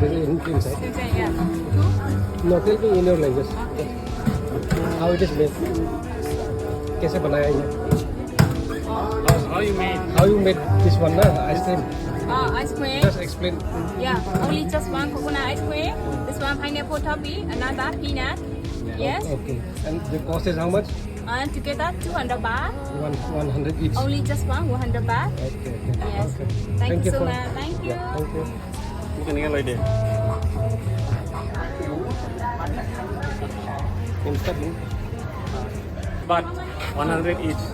This is inside. Inside, yeah. Two. No, tell me in your language. How it is made? कैसे बनाया ये? How you made? How you made this one ना ice cream? Ice cream. Just explain. Yeah, only just one coconut ice cream. This one pineapple topping, another peanut. Yes. Okay. And the cost is how much? And together 200 baht. 100 each. Only just one 100 baht. Okay. Okay. Yes. Okay. Thank you so for- much. Thank you. Yeah, thank you. Bukan dengan like that. Instant. But 100 each.